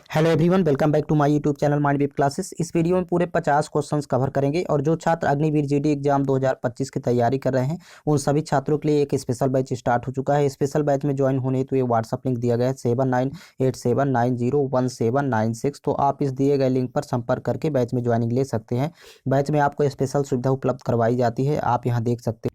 Hello everyone, welcome back to my YouTube channel Mind Web Classes. इस video में पूरे 50 questions cover करेंगे और जो छात्र अग्निवीर जीडी एग्जाम 2025 की तैयारी कर रहे हैं उन सभी छात्रों के लिए एक स्पेशल बैच स्टार्ट हो चुका है। स्पेशल बैच में ज्वाइन होने तो ये व्हाट्सअप लिंक दिया गया है 7987901796। तो आप इस दिए गए लिंक पर संपर्क करके बैच में ज्वाइनिंग ले सकते हैं। बैच में आपको स्पेशल सुविधा उपलब्ध करवाई जाती है, आप यहाँ देख सकते हैं।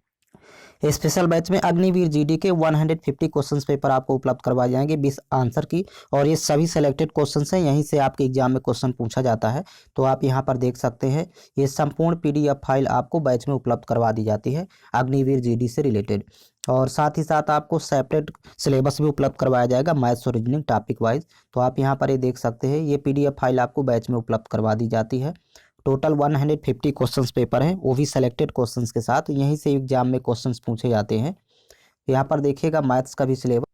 स्पेशल बैच में अग्निवीर जीडी के 150 क्वेश्चंस पेपर आपको उपलब्ध करवाए जाएंगे 20 आंसर की, और ये सभी सेलेक्टेड क्वेश्चंस हैं, यहीं से आपके एग्जाम में क्वेश्चन पूछा जाता है। तो आप यहाँ पर देख सकते हैं, ये संपूर्ण पीडीएफ फाइल आपको बैच में उपलब्ध करवा दी जाती है अग्निवीर जीडी से रिलेटेड। और साथ ही साथ आपको सेपरेट सिलेबस भी उपलब्ध करवाया जाएगा मैथ्स और रीजनिंग टॉपिक वाइज। तो आप यहाँ पर ये देख सकते हैं, ये पीडीएफ फाइल आपको बैच में उपलब्ध करवा दी जाती है। टोटल 150 क्वेश्चंस पेपर हैं, वो भी सेलेक्टेड क्वेश्चंस के साथ। यहीं से एग्जाम में क्वेश्चंस पूछे जाते हैं। यहाँ पर देखिएगा मैथ्स का भी सिलेबस,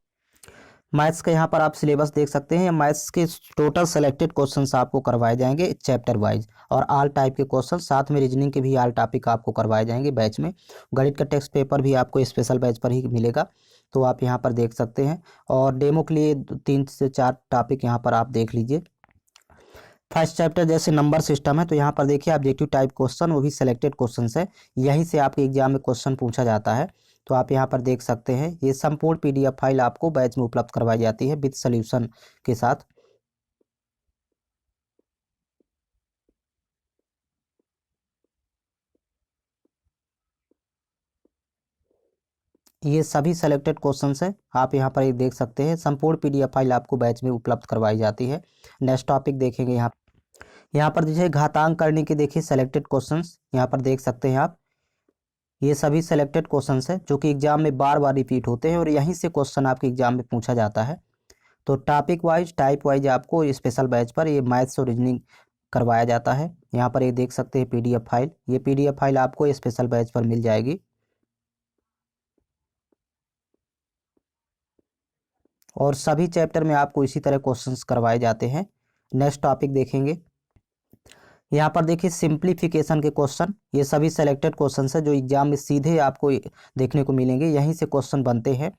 मैथ्स का यहाँ पर आप सिलेबस देख सकते हैं। मैथ्स के टोटल सेलेक्टेड क्वेश्चंस आपको करवाए जाएंगे चैप्टर वाइज, और ऑल टाइप के क्वेश्चन, साथ में रीजनिंग के भी ऑल टॉपिक आपको करवाए जाएंगे बैच में। गणित का टेक्स्ट पेपर भी आपको स्पेशल बैच पर ही मिलेगा। तो आप यहाँ पर देख सकते हैं, और डेमो के लिए 3 से 4 टॉपिक यहाँ पर आप देख लीजिए। फर्स्ट चैप्टर जैसे नंबर सिस्टम है, तो यहाँ पर देखिए ऑब्जेक्टिव टाइप क्वेश्चन, वो भी सिलेक्टेड क्वेश्चंस है, यहीं से आपके एग्जाम में क्वेश्चन पूछा जाता है। तो आप यहाँ पर देख सकते हैं, ये संपूर्ण पीडीएफ फाइल आपको बैच में उपलब्ध करवाई जाती है विद सॉल्यूशन के साथ। ये सभी सेलेक्टेड क्वेश्चंस है, आप यहाँ पर देख सकते हैं। संपूर्ण पीडीएफ फाइल आपको बैच में उपलब्ध करवाई जाती है। नेक्स्ट टॉपिक देखेंगे यहाँ पर देखिए घातांक करने के, देखिए सेलेक्टेड क्वेश्चंस यहाँ पर देख सकते हैं आप। ये सभी सेलेक्टेड क्वेश्चंस है जो कि एग्जाम में बार बार रिपीट होते हैं, और यहीं से क्वेश्चन आपके एग्जाम में पूछा जाता है। तो टॉपिक वाइज टाइप वाइज आपको स्पेशल बैच पर ये मैथ्स और रीजनिंग करवाया जाता है। यहाँ पर ये देख सकते हैं पीडीएफ फाइल, ये पीडीएफ फाइल आपको स्पेशल बैच पर मिल जाएगी। और सभी चैप्टर में आपको इसी तरह क्वेश्चंस करवाए जाते हैं। नेक्स्ट टॉपिक देखेंगे, यहाँ पर देखिए सिंप्लीफिकेशन के क्वेश्चन, ये सभी सेलेक्टेड क्वेश्चन है जो एग्जाम में सीधे आपको देखने को मिलेंगे, यहीं से क्वेश्चन बनते हैं।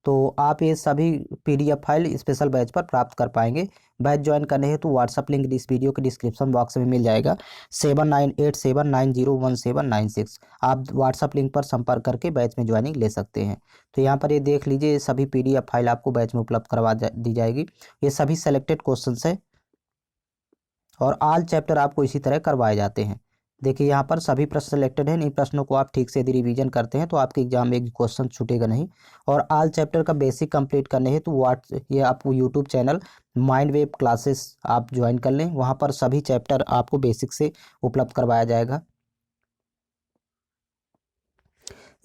तो आप ये सभी पीडीएफ फाइल स्पेशल बैच पर प्राप्त कर पाएंगे। बैच ज्वाइन करने हेतु व्हाट्सअप लिंक इस वीडियो के डिस्क्रिप्शन बॉक्स में मिल जाएगा 7987901796। आप व्हाट्सअप लिंक पर संपर्क करके बैच में ज्वाइनिंग ले सकते हैं। तो यहाँ पर ये देख लीजिए, ये सभी पीडीएफ फाइल आपको बैच में उपलब्ध करवा दी जाएगी। ये सभी सेलेक्टेड क्वेश्चन है, और ऑल चैप्टर आपको इसी तरह करवाए जाते हैं। देखिए यहाँ पर सभी प्रश्न सिलेक्टेड हैं, इन प्रश्नों को आप ठीक से यदि रिवीजन करते हैं तो आपके एग्जाम में एक क्वेश्चन छूटेगा नहीं। और ऑल चैप्टर का बेसिक कंप्लीट करने हैं तो ये आपको YouTube channel Mind Web classes आप ज्वाइन कर लें, वहाँ पर सभी चैप्टर आपको बेसिक से उपलब्ध करवाया जाएगा।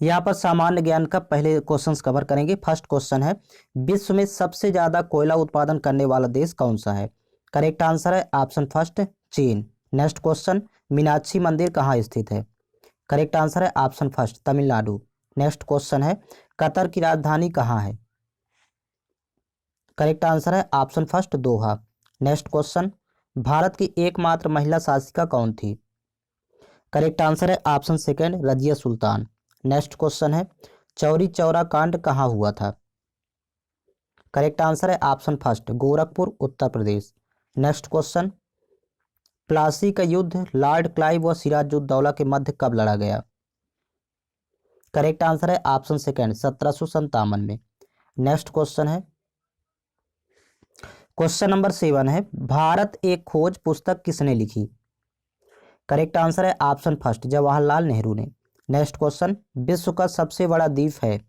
यहाँ पर सामान्य ज्ञान का पहले क्वेश्चंस कवर करेंगे। फर्स्ट क्वेश्चन है, विश्व में सबसे ज्यादा कोयला उत्पादन करने वाला देश कौन सा है? करेक्ट आंसर है ऑप्शन फर्स्ट, चीन। नेक्स्ट क्वेश्चन, मीनाक्षी मंदिर कहाँ स्थित है? करेक्ट आंसर है option first, Tamil Nadu. Next question है, कतर की राजधानी कहाँ है? करेक्ट आंसर है ऑप्शन फर्स्ट, दोहा। नेक्स्ट क्वेश्चन, भारत की एकमात्र महिला शासिका कौन थी? करेक्ट आंसर है option second, Razia Sultan. Next question है, चौरी चौरा कांड कहाँ हुआ था? करेक्ट आंसर है option first, Gorakhpur, Uttar Pradesh. Next question, Plassey का युद्ध लॉर्ड क्लाइव व सिराजुद्दौला के मध्य कब लड़ा गया? करेक्ट आंसर है ऑप्शन सेकेंड, 1757 में। नेक्स्ट क्वेश्चन है, क्वेश्चन नंबर 7 है, भारत एक खोज पुस्तक किसने लिखी? करेक्ट आंसर है ऑप्शन फर्स्ट, जवाहरलाल नेहरू ने। नेक्स्ट क्वेश्चन, विश्व का सबसे बड़ा द्वीप है?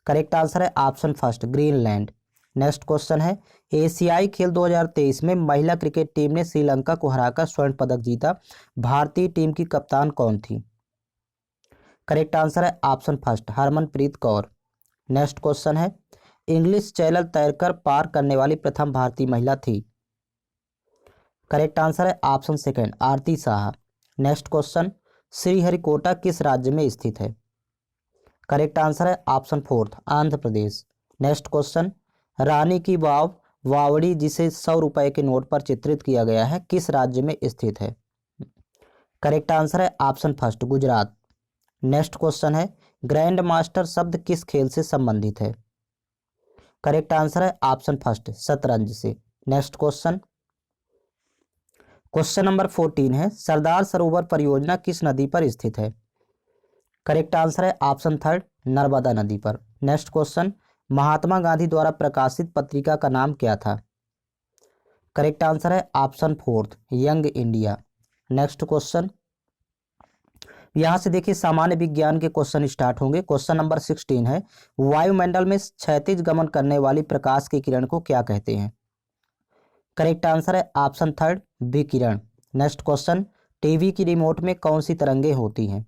करेक्ट आंसर है option first, Greenland. Next question है, एशियाई खेल 2023 में महिला क्रिकेट टीम ने श्रीलंका को हराकर स्वर्ण पदक जीता, भारतीय टीम की कप्तान कौन थी? करेक्ट आंसर है option first, Harmanpreet Kaur. Next question है, इंग्लिश चैनल तैरकर पार करने वाली प्रथम भारतीय महिला थी? करेक्ट आंसर है ऑप्शन सेकेंड, आरती शाह। नेक्स्ट क्वेश्चन, श्रीहरिकोटा किस राज्य में स्थित है? करेक्ट आंसर है option fourth, Andhra Pradesh. Next question, रानी की वाव वावड़ी जिसे 100 रुपए के नोट पर चित्रित किया गया है किस राज्य में स्थित है? करेक्ट आंसर है option first, Gujarat. Next question है, ग्रैंड मास्टर शब्द किस खेल से संबंधित है? करेक्ट आंसर है ऑप्शन फर्स्ट, शतरंज से। नेक्स्ट क्वेश्चन, क्वेश्चन नंबर 14 है, सरदार सरोवर परियोजना किस नदी पर स्थित है? करेक्ट आंसर है ऑप्शन थर्ड, नर्मदा नदी पर। नेक्स्ट क्वेश्चन, महात्मा गांधी द्वारा प्रकाशित पत्रिका का नाम क्या था? करेक्ट आंसर है option fourth, young India. Next question, यहां से देखिए सामान्य विज्ञान के क्वेश्चन स्टार्ट होंगे। क्वेश्चन नंबर 16 है, वायुमंडल में क्षैतिज गमन करने वाली प्रकाश की किरण को क्या कहते हैं? करेक्ट आंसर है ऑप्शन थर्ड, विकिरण। नेक्स्ट क्वेश्चन, टीवी की रिमोट में कौन सी तरंगे होती हैं?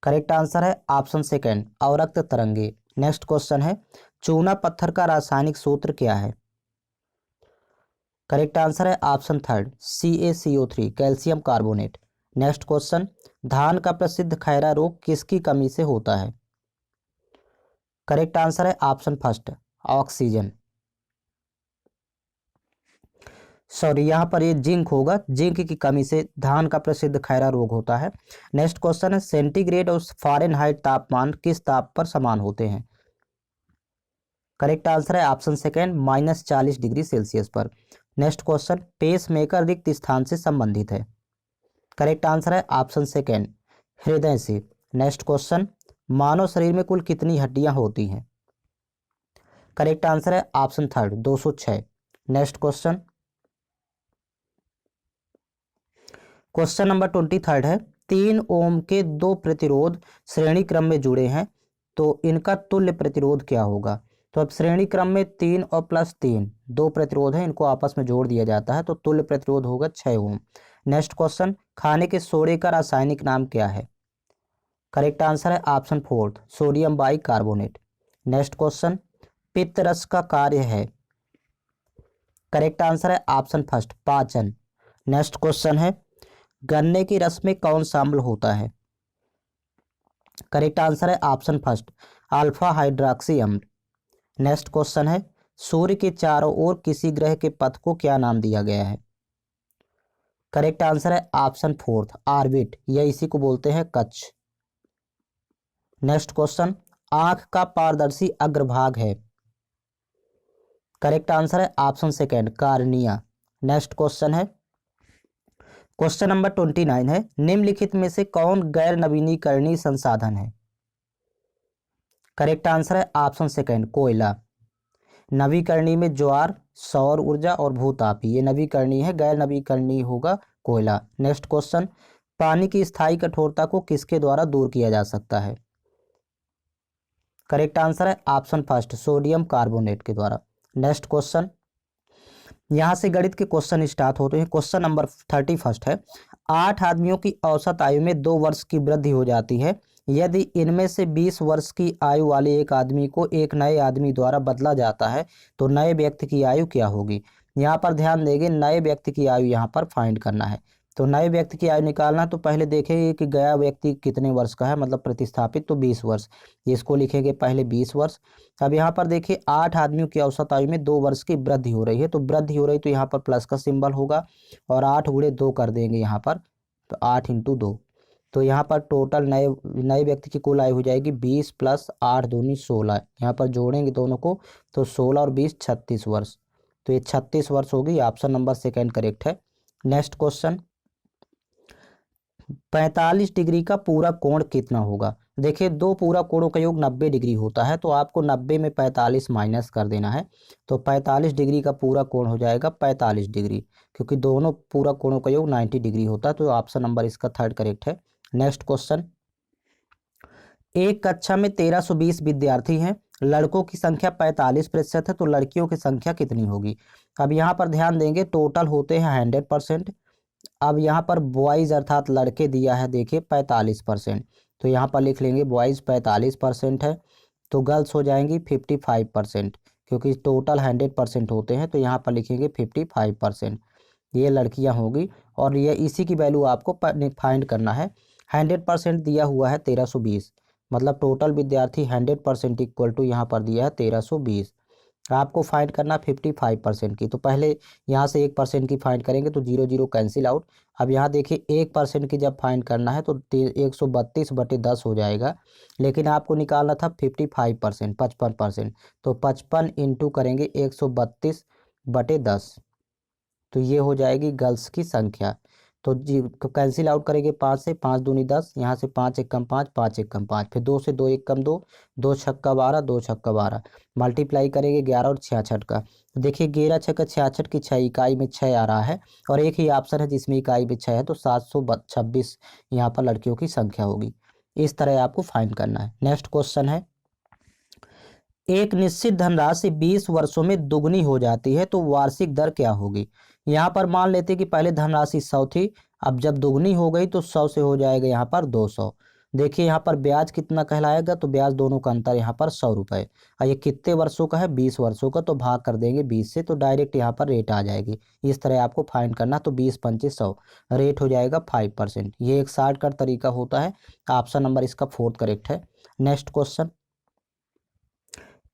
करेक्ट आंसर है ऑप्शन सेकेंड, अवरक्त तरंगे। नेक्स्ट क्वेश्चन है, चूना पत्थर का रासायनिक सूत्र क्या है? करेक्ट आंसर है option third, CaCO3, calcium carbonate. Next question, धान का प्रसिद्ध खैरा रोग किसकी कमी से होता है? करेक्ट आंसर है ऑप्शन फर्स्ट, ऑक्सीजन। सॉरी, यहाँ पर ये जिंक होगा, जिंक की कमी से धान का प्रसिद्ध खैरा रोग होता है। नेक्स्ट क्वेश्चन है, सेंटीग्रेड और फ़ारेनहाइट तापमान किस ताप पर समान होते हैं? करेक्ट आंसर है ऑप्शन सेकेंड, -40 डिग्री सेल्सियस पर। नेक्स्ट क्वेश्चन, पेस मेकर रिक्त स्थान से संबंधित है? करेक्ट आंसर है ऑप्शन सेकेंड, हृदय से। नेक्स्ट क्वेश्चन, मानव शरीर में कुल कितनी हड्डियां होती हैं? करेक्ट आंसर है option third, 206। Next question, question number 23 है, 3 ओम के 2 प्रतिरोध श्रेणी क्रम में जुड़े हैं, तो इनका तुल्य प्रतिरोध क्या होगा? तो अब श्रेणी क्रम में 3 और +3 2 प्रतिरोध हैं, इनको आपस में जोड़ दिया जाता है तो तुल्य प्रतिरोध होगा 6 ओम। नेक्स्ट क्वेश्चन, खाने के सोडे का रासायनिक नाम क्या है? करेक्ट आंसर है option fourth, sodium by carbonate. Next question, पित्त रस का कार्य है? करेक्ट आंसर है ऑप्शन फर्स्ट, पाचन। नेक्स्ट क्वेश्चन है, गन्ने की रस में कौन सा अम्ल होता है? करेक्ट आंसर है ऑप्शन फर्स्ट, अल्फा हाइड्रोक्सी अम्ल। नेक्स्ट क्वेश्चन है, सूर्य के चारों ओर किसी ग्रह के पथ को क्या नाम दिया गया है? करेक्ट आंसर है ऑप्शन फोर्थ, ऑर्बिट, या इसी को बोलते हैं कक्ष। नेक्स्ट क्वेश्चन, आंख का पारदर्शी अग्रभाग है? करेक्ट आंसर है option second, cornea. Next question है, क्वेश्चन नंबर 29 है, निम्नलिखित में से कौन गैर नवीनीकरणीय संसाधन है? करेक्ट आंसर है ऑप्शन सेकेंड, कोयला। नवीकरणीय में ज्वार, सौर ऊर्जा और भूतापी, ये नवीकरणीय है, गैर नवीकरणीय होगा कोयला। नेक्स्ट क्वेश्चन, पानी की स्थायी कठोरता को किसके द्वारा दूर किया जा सकता है? करेक्ट आंसर है ऑप्शन फर्स्ट, सोडियम कार्बोनेट के द्वारा। नेक्स्ट क्वेश्चन, यहां से गणित के क्वेश्चन स्टार्ट होते हैं। क्वेश्चन नंबर 31 है, 8 आदमियों की औसत आयु में 2 वर्ष की वृद्धि हो जाती है, यदि इनमें से 20 वर्ष की आयु वाले एक आदमी को एक नए आदमी द्वारा बदला जाता है तो नए व्यक्ति की आयु क्या होगी? यहाँ पर ध्यान देंगे, नए व्यक्ति की आयु यहाँ पर फाइंड करना है। तो नए व्यक्ति की आयु निकालना तो पहले देखेंगे कि गया व्यक्ति कितने वर्ष का है, मतलब प्रतिस्थापित, तो 20 वर्ष, इसको लिखेंगे पहले 20 वर्ष। अब यहाँ पर देखिए 8 आदमियों की औसत आयु में 2 वर्ष की वृद्धि हो रही है, तो वृद्धि हो रही तो यहाँ पर प्लस का सिंबल होगा और 8 गुणे 2 कर देंगे यहाँ पर, तो 8 × 2, तो यहाँ पर टोटल नए नए व्यक्ति की कुल आयु हो जाएगी 20 + 8 दूनी 16। यहाँ पर जोड़ेंगे दोनों को तो 16 और 20 36 वर्ष, तो ये 36 वर्ष होगी। ऑप्शन नंबर सेकेंड करेक्ट है। नेक्स्ट क्वेश्चन, 45 डिग्री का पूरा कोण कितना होगा? देखिए दो पूरा कोणों का योग 90 डिग्री होता है, तो आपको 90 में 45 माइनस कर देना है, तो 45 डिग्री का पूरा कोण हो जाएगा 45 डिग्री, क्योंकि दोनों पूरा कोणों का योग 90 डिग्री होता है, तो ऑप्शन नंबर इसका थर्ड करेक्ट है। नेक्स्ट क्वेश्चन, एक कक्षा में 1320 विद्यार्थी हैं, लड़कों की संख्या 45% है, तो लड़कियों की संख्या कितनी होगी? अब यहाँ पर ध्यान देंगे, टोटल होते हैं 100%। अब यहाँ पर बॉयज़ अर्थात लड़के दिया है, देखिए 45%, तो यहाँ पर लिख लेंगे बॉयज़ 45% है, तो गर्ल्स हो जाएंगी 55%, क्योंकि टोटल 100% होते हैं, तो यहाँ पर लिखेंगे 55%, ये लड़कियाँ होगी। और ये इसी की वैल्यू आपको फाइंड करना है। 100% दिया हुआ है 1320, मतलब टोटल विद्यार्थी 100% इक्वल टू यहाँ पर दिया है 1320, आपको फाइंड करना 55% की, तो पहले यहाँ से 1% की फाइंड करेंगे तो 0 0 कैंसिल आउट। अब यहाँ देखिए 1% की जब फाइंड करना है तो 132/10 हो जाएगा, लेकिन आपको निकालना था 55%, 55%, तो 55 इंटू करेंगे 132, बटे 10, तो ये हो जाएगी गर्ल्स की संख्या। तो जी कैंसिल आउट करेंगे 5 से, 5 दूनी 10, यहाँ से 5 एक कम 5, 5 एक कम 5, फिर 2 से 2 एक कम 2, 2 छक्का 12, 2 छक्का 12, मल्टीप्लाई करेंगे 11 और 66 का। तो देखिए 11 छक्का 66 की 6 इकाई में 6 आ रहा है, और एक ही ऑप्शन है जिसमें इकाई में 6 है, तो 726 यहाँ पर लड़कियों की संख्या होगी। इस तरह आपको फाइंड करना है। नेक्स्ट क्वेश्चन है, एक निश्चित धनराशि 20 वर्षों में दुगनी हो जाती है तो वार्षिक दर क्या होगी। यहाँ पर मान लेते हैं कि पहले धनराशि 100 थी, अब जब दुगनी हो गई तो 100 से हो जाएगा यहाँ पर 200। देखिए यहाँ पर ब्याज कितना कहलाएगा, तो ब्याज दोनों का अंतर यहाँ पर 100 रुपये। और ये कितने वर्षों का है, 20 वर्षों का, तो भाग कर देंगे 20 से, तो डायरेक्ट यहाँ पर रेट आ जाएगी। इस तरह आपको फाइंड करना, तो 20 25 100, रेट हो जाएगा 5%। ये एक शॉर्टकट तरीका होता है। ऑप्शन नंबर इसका 4th करेक्ट है। नेक्स्ट क्वेश्चन,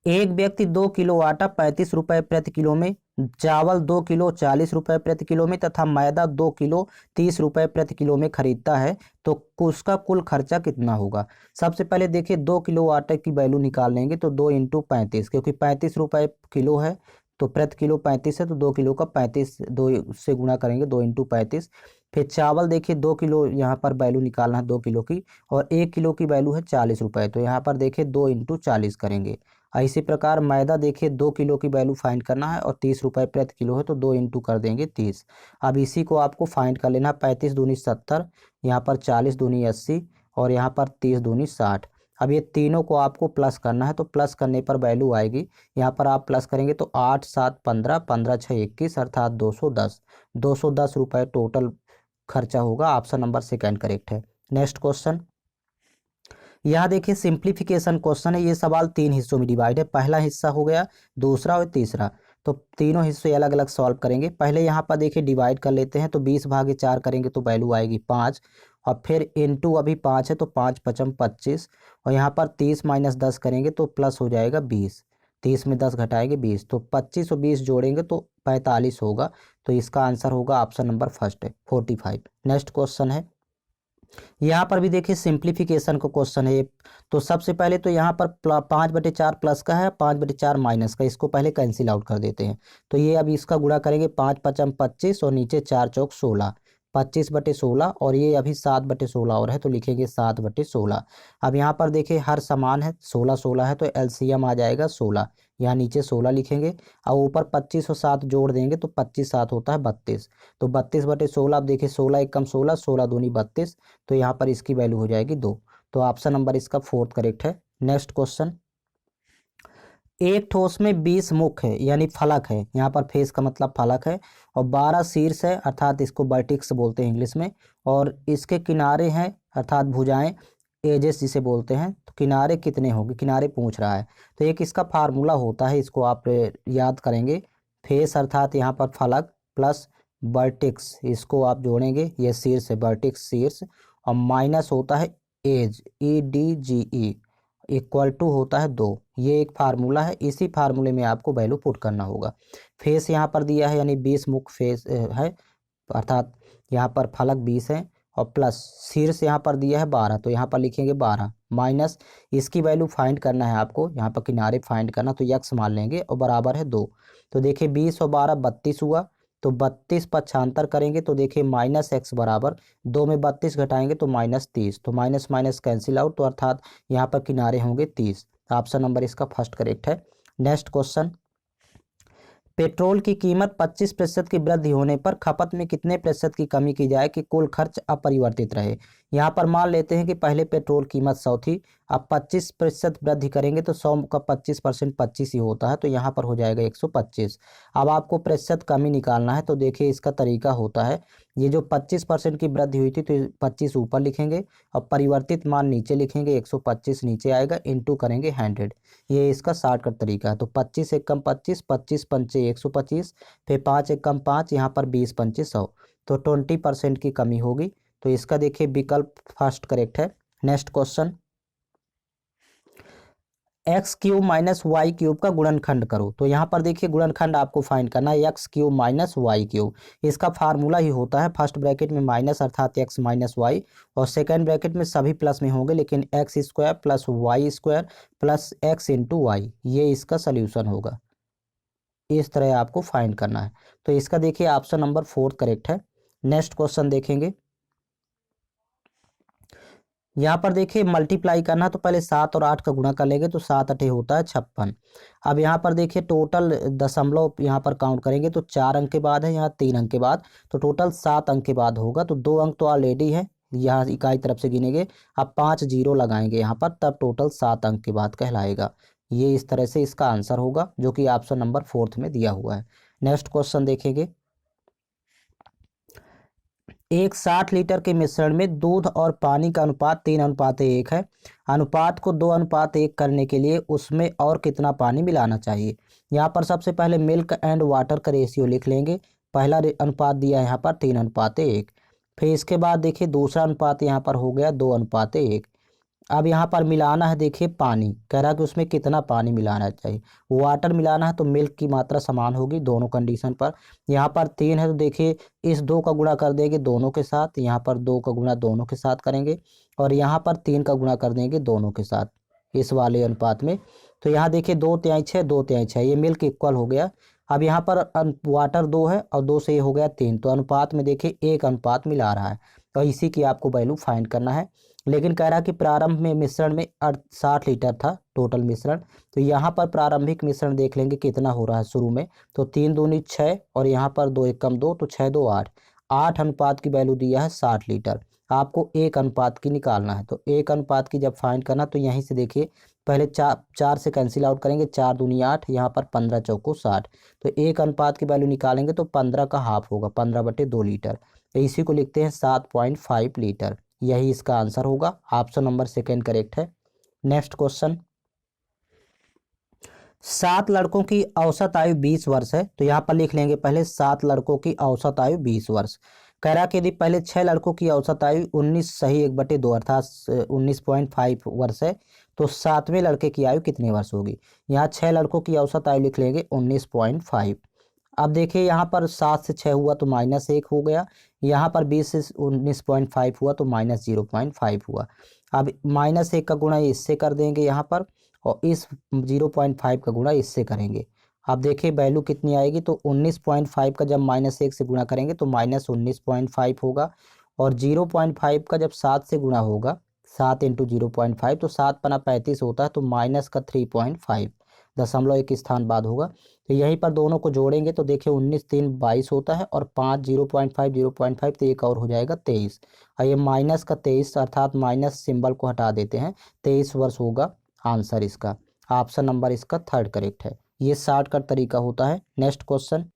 एक व्यक्ति 2 किलो आटा 35 रुपए प्रति किलो में, चावल 2 किलो 40 रुपए प्रति किलो में तथा मैदा 2 किलो 30 रुपए प्रति किलो में खरीदता है, तो उसका कुल खर्चा कितना होगा। सबसे पहले देखिए 2 किलो आटे की वैल्यू निकाल लेंगे, तो 2 इंटू 35, क्योंकि 35 रुपए किलो है तो प्रति किलो 35 है, तो 2 किलो का 35 2 से गुणा करेंगे, 2 इंटू 35। फिर चावल देखिए 2 किलो यहाँ पर वैल्यू निकालना है 2 किलो की, और 1 किलो की वैल्यू है 40 रुपए, तो यहाँ पर देखिए 2 इंटू 40 करेंगे। इसी प्रकार मैदा देखिए 2 किलो की वैल्यू फाइंड करना है और 30 रुपए प्रति किलो है, तो 2 इंटू कर देंगे 30। अब इसी को आपको फाइंड कर लेना, 35 दूनी 70, यहाँ पर 40 दूनी 80, और यहाँ पर 30 दूनी 60। अब ये तीनों को आपको प्लस करना है, तो प्लस करने पर वैल्यू आएगी, यहाँ पर आप प्लस करेंगे तो 8 7 15, 15 6 21, अर्थात 210 रुपये टोटल खर्चा होगा। ऑप्शन नंबर 2 करेक्ट है। नेक्स्ट क्वेश्चन, यहाँ देखिए सिंप्लीफिकेशन क्वेश्चन है। ये सवाल 3 हिस्सों में डिवाइड है, पहला हिस्सा हो गया, दूसरा और तीसरा, तो तीनों हिस्से अलग अलग सॉल्व करेंगे। पहले यहाँ पर देखिए डिवाइड कर लेते हैं, तो 20/4 करेंगे तो वैल्यू आएगी 5, और फिर इनटू अभी 5 है तो 5 5 25, और यहाँ पर 30 - 10 करेंगे तो प्लस हो जाएगा 20, 30 में 10 घटाएंगे 20, तो 25 और 20 जोड़ेंगे तो 45 होगा। तो इसका आंसर होगा ऑप्शन नंबर फर्स्ट है, 45। नेक्स्ट क्वेश्चन है, यहाँ पर भी देखिए सिंप्लीफिकेशन का क्वेश्चन है। तो सबसे पहले तो यहाँ पर 5/4 प्लस का है, 5/4 माइनस का, इसको पहले कैंसिल आउट कर देते हैं। तो ये अभी इसका गुणा करेंगे, 5 5 25 और नीचे 4 चौक 16, 25/16, और ये अभी 7/16 और है, तो लिखेंगे 7/16। अब यहाँ पर देखिए हर समान है, 16 16 है, तो एलसीएम आ जाएगा 16, यहाँ नीचे 16 लिखेंगे, और ऊपर 25 और 7 जोड़ देंगे तो 25 7 होता है 32, तो 32/16। अब देखिए 16 एक कम 16, 16 दूनी 32, तो यहाँ पर इसकी वैल्यू हो जाएगी 2, तो ऑप्शन नंबर इसका 4th करेक्ट है। नेक्स्ट क्वेश्चन, एक ठोस में 20 मुख है यानी फलक है, यहाँ पर फेस का मतलब फलक है, और 12 शीर्ष है, अर्थात इसको वर्टिक्स बोलते हैं इंग्लिश में, और इसके किनारे हैं अर्थात भुजाएं, एजेस जिसे बोलते हैं। तो किनारे कितने होंगे, किनारे पूछ रहा है, तो एक इसका फार्मूला होता है, इसको आप याद करेंगे। फेस अर्थात यहाँ पर फलक प्लस वर्टिक्स, इसको आप जोड़ेंगे, ये शीर्ष है, वर्टिक्स शीर्ष, और माइनस होता है एज, EDGE, इक्वल टू होता है 2। ये एक फार्मूला है, इसी फार्मूले में आपको वैल्यू पुट करना होगा। फेस यहाँ पर दिया है यानी 20 मुख फेस है, अर्थात यहाँ पर फलक 20 है, और प्लस शीर्ष यहाँ पर दिया है 12, तो यहाँ पर लिखेंगे 12, माइनस इसकी वैल्यू फाइंड करना है आपको, यहाँ पर किनारे फाइंड करना, तो यक्स मान लेंगे और बराबर है 2। तो देखिए 20 और 12 32 हुआ, तो 32 पक्षांतर करेंगे तो देखिए -x बराबर 2 में 32 घटाएंगे तो -30, तो माइनस माइनस कैंसिल आउट, तो अर्थात यहाँ पर किनारे होंगे 30। ऑप्शन नंबर इसका फर्स्ट करेक्ट है। नेक्स्ट क्वेश्चन, पेट्रोल की कीमत 25% की वृद्धि होने पर खपत में कितने प्रतिशत की कमी की जाए कि कुल खर्च अपरिवर्तित रहे। यहाँ पर मान लेते हैं कि पहले पेट्रोल कीमत 100 थी, अब 25% वृद्धि करेंगे तो 100 का 25% 25 ही होता है, तो यहाँ पर हो जाएगा 125। अब आपको प्रतिशत कमी निकालना है, तो देखिए इसका तरीका होता है, ये जो 25% की वृद्धि हुई थी तो 25 ऊपर लिखेंगे और परिवर्तित मान नीचे लिखेंगे, 125 नीचे आएगा, इंटू करेंगे 100। ये इसका शॉर्टकट तरीका है। तो 25 एक कम 25, 25 पंचे 125, फिर 5 एक कम 5, यहाँ पर 20 पंचे 100, तो 20% की कमी होगी। तो इसका देखिए विकल्प फर्स्ट करेक्ट है। नेक्स्ट क्वेश्चन, x³ - y³ का गुणनखंड करो। तो यहाँ पर देखिए गुणनखंड आपको फाइंड करना है, x³ - y³, इसका फार्मूला ही होता है, फर्स्ट ब्रैकेट में माइनस अर्थात x - y, और सेकंड ब्रैकेट में सभी प्लस में होंगे, लेकिन x² + y² + x × y, ये इसका सल्यूशन होगा। इस तरह आपको फाइंड करना है। तो इसका देखिए ऑप्शन नंबर 4 करेक्ट है। नेक्स्ट क्वेश्चन देखेंगे। यहाँ पर देखिए मल्टीप्लाई करना है तो पहले 7 और 8 का गुणा कर लेंगे तो 7 अठे होता है 56। अब यहाँ पर देखिए टोटल दशमलव यहाँ पर काउंट करेंगे तो 4 अंक के बाद है, यहाँ 3 अंक के बाद, तो टोटल 7 अंक के बाद होगा। तो 2 अंक तो ऑलरेडी है, यहाँ इकाई तरफ से गिनेंगे। अब 5 जीरो लगाएंगे यहाँ पर, तब टोटल 7 अंक के बाद कहलाएगा। ये इस तरह से इसका आंसर होगा, जो कि ऑप्शन नंबर 4 में दिया हुआ है। नेक्स्ट क्वेश्चन देखेंगे। एक 60 लीटर के मिश्रण में दूध और पानी का अनुपात 3:1 है। अनुपात को 2:1 करने के लिए उसमें और कितना पानी मिलाना चाहिए। यहाँ पर सबसे पहले मिल्क एंड वाटर का रेशियो लिख लेंगे। पहला अनुपात दिया है यहाँ पर 3:1। फिर इसके बाद देखिए दूसरा अनुपात यहाँ पर हो गया 2:1। अब यहाँ पर मिलाना है, देखिए पानी कह रहा है कि उसमें कितना पानी मिलाना चाहिए। वाटर मिलाना है तो मिल्क की मात्रा समान होगी दोनों कंडीशन पर। यहाँ पर 3 है तो देखिए इस 2 का गुणा कर देंगे दोनों के साथ, यहाँ पर 2 का गुणा दोनों के साथ करेंगे, और यहाँ पर 3 का गुणा कर देंगे दोनों के साथ इस वाले अनुपात में। तो यहाँ देखिए 2/6 2/6 ये मिल्क इक्वल हो गया। अब यहाँ पर वाटर 2 है और 2 से ये हो गया 3, तो अनुपात में देखिए 1 अनुपात मिला रहा है। तो इसी की आपको वैल्यू फाइंड करना है। लेकिन कह रहा कि प्रारंभ में मिश्रण में 60 लीटर था टोटल मिश्रण, तो यहाँ पर प्रारंभिक मिश्रण देख लेंगे कितना हो रहा है शुरू में। तो 3 दूनी 6 और यहाँ पर 2 एकम 2, तो 6 2 8, 8 अनुपात की वैल्यू दिया है 60 लीटर। आपको 1 अनुपात की निकालना है। तो 1 अनुपात की जब फाइंड करना तो यहीं से देखिए पहले 4 से कैंसिल आउट करेंगे, 4 दूनी 8, यहाँ पर 15 चौको 60। तो 1 अनुपात की वैल्यू निकालेंगे तो 15 का हाफ होगा, 15/2 लीटर। तो इसी को लिखते हैं 7.5 लीटर। यही इसका आंसर होगा। ऑप्शन नंबर 2 करेक्ट है। Next question. 7 लड़कों की औसत आयु 20 वर्ष है, तो यहाँ पर लिख लेंगे पहले 7 लड़कों की औसत आयु 20 वर्ष। कह रहा कि यदि पहले 6 लड़कों की औसत आयु 19 सही 1/2 अर्थात 19.5 वर्ष है, तो 7वें लड़के की आयु कितने वर्ष होगी। यहाँ 6 लड़कों की औसत आयु लिख लेंगे 19.5। अब देखिए यहाँ पर 7 से 6 हुआ तो -1 हो गया, यहाँ पर 20 से 19.5 हुआ तो -0.5 हुआ। अब -1 का गुणा इससे कर देंगे यहाँ पर, और इस 0.5 का गुणा इससे करेंगे। अब देखिए वैल्यू कितनी आएगी, तो 19.5 का जब -1 से गुणा करेंगे तो -19.5 होगा, और 0.5 का जब 7 से गुणा होगा, 7 × 0.5 तो 7×35 होता है, तो -3.5 दशमलव एक स्थान बाद होगा। तो यहीं पर दोनों को जोड़ेंगे तो देखिए 19 3 22 होता है, और 5 0.5 तो एक और हो जाएगा 23, और ये माइनस का 23 अर्थात माइनस सिंबल को हटा देते हैं, 23 वर्ष होगा आंसर इसका। ऑप्शन नंबर इसका 3 करेक्ट है। ये शॉर्टकट तरीका होता है। Next question.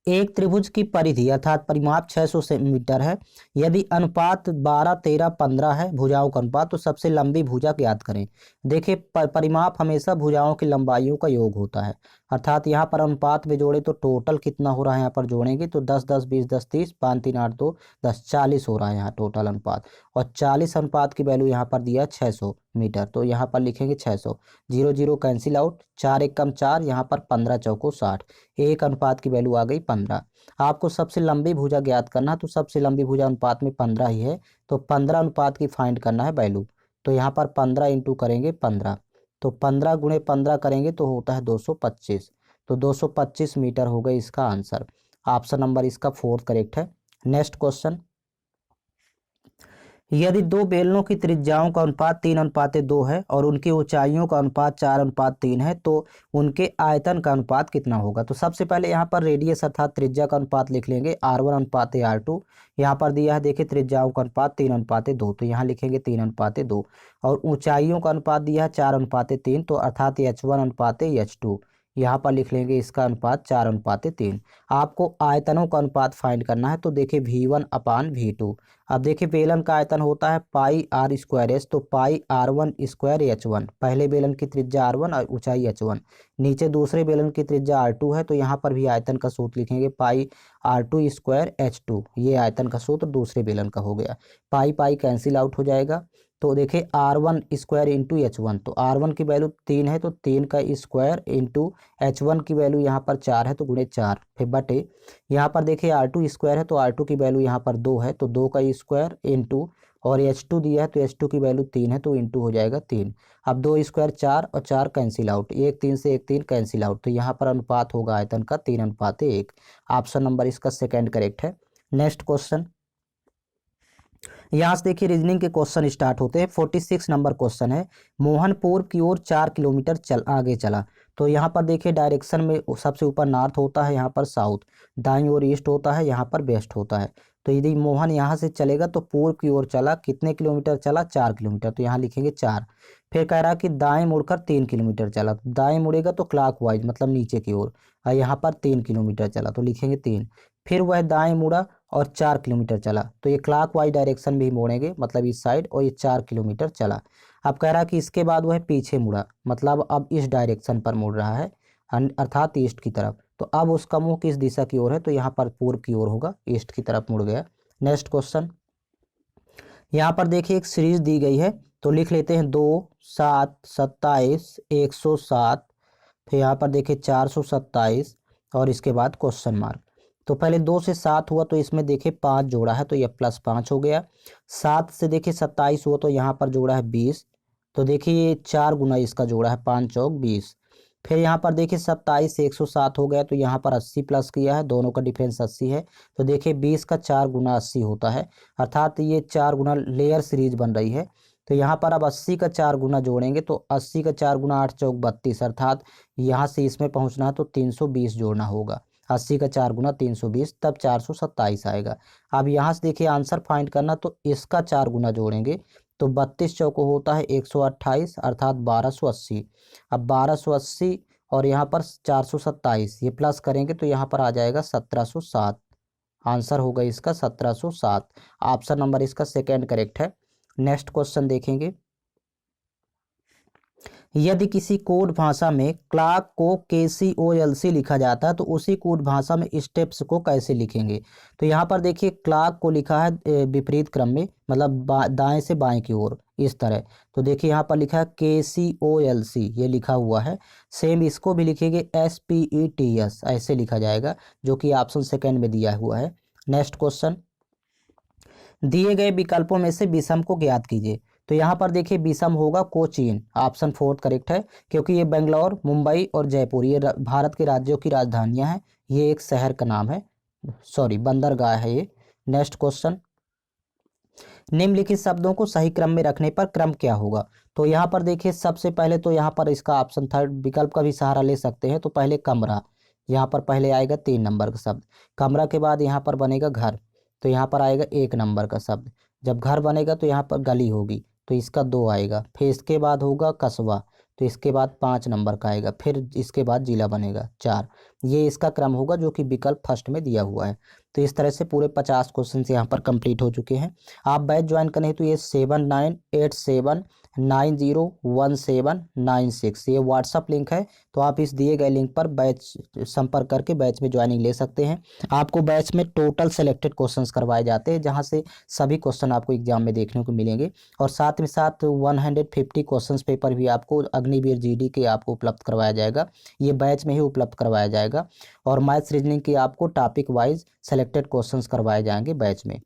एक त्रिभुज की परिधि अर्थात परिमाप 600 सेंटीमीटर है। यदि अनुपात 12 13 15 है भुजाओं का अनुपात, तो सबसे लंबी भुजा ज्ञात करें। देखिए परिमाप हमेशा भुजाओं की लंबाइयों का योग होता है, अर्थात यहाँ पर अनुपात में जोड़े तो टोटल कितना हो रहा है, यहाँ पर जोड़ेंगे तो 10 10 20 10 30 5 3 8 2 10 40 हो रहा है यहाँ टोटल अनुपात, और 40 अनुपात की वैल्यू यहाँ पर दिया 600 मीटर, तो यहाँ पर लिखेंगे 600। 0 0 कैंसिल आउट, 4 एकम 4, यहाँ पर 15 चौको 60, 1 अनुपात की वैल्यू आ गई 15। आपको सबसे लंबी भुजा ज्ञात करना, तो सबसे लंबी भुजा अनुपात में 15 ही है, तो 15 अनुपात की फाइंड करना है वैल्यू। तो यहाँ पर 15 इंटू करेंगे 15, तो 15 गुणे 15 करेंगे तो होता है 225, तो 225 मीटर हो गई इसका आंसर। ऑप्शन नंबर इसका 4 करेक्ट है। Next question. यदि दो बेलनों की त्रिज्याओं का अनुपात 3:2 है और उनकी ऊंचाइयों का अनुपात 4:3 है, तो उनके आयतन का अनुपात कितना होगा। तो सबसे पहले यहाँ पर रेडियस अर्थात त्रिज्या का अनुपात लिख लेंगे R1:R2। यहाँ पर दिया है देखिए त्रिज्याओं का अनुपात 3:2, तो यहाँ लिखेंगे 3:2, और ऊंचाइयों का अनुपात दिया है 4:3, तो अर्थात H1:H2, यहाँ पर लिख लेंगे इसका अनुपात 4:3। आपको आयतनों का अनुपात फाइंड करना है, तो देखिए V1/V2। अब देखिए बेलन का आयतन होता है πr²h, तो πr1²h1, पहले बेलन की त्रिज्या r1 और ऊंचाई h1, नीचे दूसरे बेलन की त्रिज्या r2 है, तो यहाँ पर भी आयतन का सूत्र लिखेंगे πr2²h2, ये आयतन का सूत्र दूसरे बेलन का हो गया। पाई पाई कैंसिल आउट हो जाएगा, तो देखिए r1² इंटू H1, तो r1 की वैल्यू 3 है, तो 3 का स्क्वायर इंटू H1 की वैल्यू यहाँ पर 4 है, तो गुणे 4, फिर बटे यहाँ पर देखिए R2² है, तो R2 की वैल्यू यहाँ पर 2 है, तो 2 का स्क्वायर इंटू और H2 दिया है तो H2 की वैल्यू 3 है तो इंटू हो जाएगा 3। अब 2 स्क्वायर 4 और 4 कैंसिल आउट, 1 3 से 1 3 कैंसिल आउट, तो यहाँ पर अनुपात होगा आयतन का 3:1। ऑप्शन नंबर इसका सेकंड करेक्ट है। नेक्स्ट क्वेश्चन, यहाँ से देखिए रीजनिंग के क्वेश्चन स्टार्ट होते हैं। 46 नंबर क्वेश्चन है। मोहन पूर्व की ओर 4 किलोमीटर आगे चला। तो यहाँ पर देखिए डायरेक्शन में सबसे ऊपर नॉर्थ होता है, यहाँ पर साउथ, दाईं ओर ईस्ट होता है, यहाँ पर वेस्ट होता है। तो यदि मोहन यहाँ से चलेगा तो पूर्व की ओर चला, कितने किलोमीटर चला? 4 किलोमीटर, तो यहाँ लिखेंगे 4। फिर कह रहा है कि दाएं मुड़कर 3 किलोमीटर चला, तो दाएं मुड़ेगा तो क्लॉकवाइज मतलब नीचे की ओर, और यहाँ पर 3 किलोमीटर चला तो लिखेंगे 3। फिर वह दाएं मुड़ा और 4 किलोमीटर चला, तो ये क्लॉकवाइज डायरेक्शन में ही मोड़ेंगे मतलब इस साइड, और ये 4 किलोमीटर चला। अब कह रहा है कि इसके बाद वह पीछे मुड़ा, मतलब अब इस डायरेक्शन पर मुड़ रहा है, अर्थात ईस्ट की तरफ। तो अब उसका मुंह किस दिशा की ओर है? तो यहाँ पर पूर्व की ओर होगा, ईस्ट की तरफ मुड़ गया। नेक्स्ट क्वेश्चन, यहाँ पर देखिए एक सीरीज दी गई है, तो लिख लेते हैं 2 7 27 107, फिर यहाँ पर देखिए 427 और इसके बाद क्वेश्चन मार्क। तो पहले 2 से 7 हुआ तो इसमें देखिए 5 जोड़ा है तो यह +5 हो गया। 7 से देखिए 27 हुआ तो यहाँ पर जोड़ा है 20, तो देखिए ये 4 गुना इसका जोड़ा है, 5 चौक 20। फिर यहाँ पर देखिए 27 से 107 हो गया तो यहाँ पर 80 प्लस किया है, दोनों का डिफरेंस 80 है। तो देखिए 20 का 4 गुना 80 होता है, अर्थात ये 4 गुना लेयर सीरीज बन रही है। तो यहाँ पर अब 80 का 4 गुना जोड़ेंगे तो 80 का 4 गुना 8 चौक 32, अर्थात यहाँ से इसमें पहुँचना है तो 320 जोड़ना होगा। 80 का 4 गुना 320, तब 427 आएगा। अब यहाँ से देखिए आंसर फाइंड करना, तो इसका 4 गुना जोड़ेंगे तो 32 चौको होता है 128, अर्थात 1280। अब 1280 और यहाँ पर 427 ये प्लस करेंगे तो यहाँ पर आ जाएगा 1707। आंसर होगा इसका 1707। ऑप्शन नंबर इसका सेकेंड करेक्ट है। नेक्स्ट क्वेश्चन देखेंगे, यदि किसी कोड भाषा में क्लॉक को KCOLC लिखा जाता है तो उसी कोड भाषा में स्टेप्स को कैसे लिखेंगे? तो यहाँ पर देखिए क्लॉक को लिखा है विपरीत क्रम में, मतलब दाएं से बाएं की ओर इस तरह। तो देखिए यहाँ पर लिखा है KCOLC, ये लिखा हुआ है। सेम इसको भी लिखेंगे SPETS, ऐसे लिखा जाएगा, जो कि ऑप्शन सेकेंड में दिया हुआ है। नेक्स्ट क्वेश्चन, दिए गए विकल्पों में से विषम को ज्ञात कीजिए। तो यहाँ पर देखिए विषम होगा कोचीन, ऑप्शन फोर्थ करेक्ट है, क्योंकि ये बेंगलोर, मुंबई और जयपुर ये भारत के राज्यों की राजधानियां हैं। ये एक शहर का नाम है, सॉरी बंदरगाह है ये। नेक्स्ट क्वेश्चन, निम्नलिखित शब्दों को सही क्रम में रखने पर क्रम क्या होगा? तो यहाँ पर देखिए सबसे पहले तो यहाँ पर इसका ऑप्शन थर्ड विकल्प का भी सहारा ले सकते हैं। तो पहले कमरा, यहाँ पर पहले आएगा 3 नंबर का शब्द। कमरा के बाद यहाँ पर बनेगा घर, तो यहाँ पर आएगा 1 नंबर का शब्द। जब घर बनेगा तो यहाँ पर गली होगी, तो इसका 2 आएगा। फिर इसके बाद होगा कस्बा, तो इसके बाद 5 नंबर का आएगा। फिर इसके बाद जिला बनेगा 4। ये इसका क्रम होगा जो कि विकल्प फर्स्ट में दिया हुआ है। तो इस तरह से पूरे 50 क्वेश्चन यहाँ पर कंप्लीट हो चुके हैं। आप बैच ज्वाइन करें तो ये 7987901796 ये व्हाट्सअप लिंक है। तो आप इस दिए गए लिंक पर बैच संपर्क करके बैच में ज्वाइनिंग ले सकते हैं। आपको बैच में टोटल सेलेक्टेड क्वेश्चंस करवाए जाते हैं, जहां से सभी क्वेश्चन आपको एग्जाम में देखने को मिलेंगे। और साथ में साथ 150 क्वेश्चंस पेपर भी आपको अग्निवीर GD के आपको उपलब्ध करवाया जाएगा, ये बैच में ही उपलब्ध करवाया जाएगा। और मैथ्स रीजनिंग की आपको टॉपिक वाइज सेलेक्टेड क्वेश्चंस करवाए जाएंगे बैच में।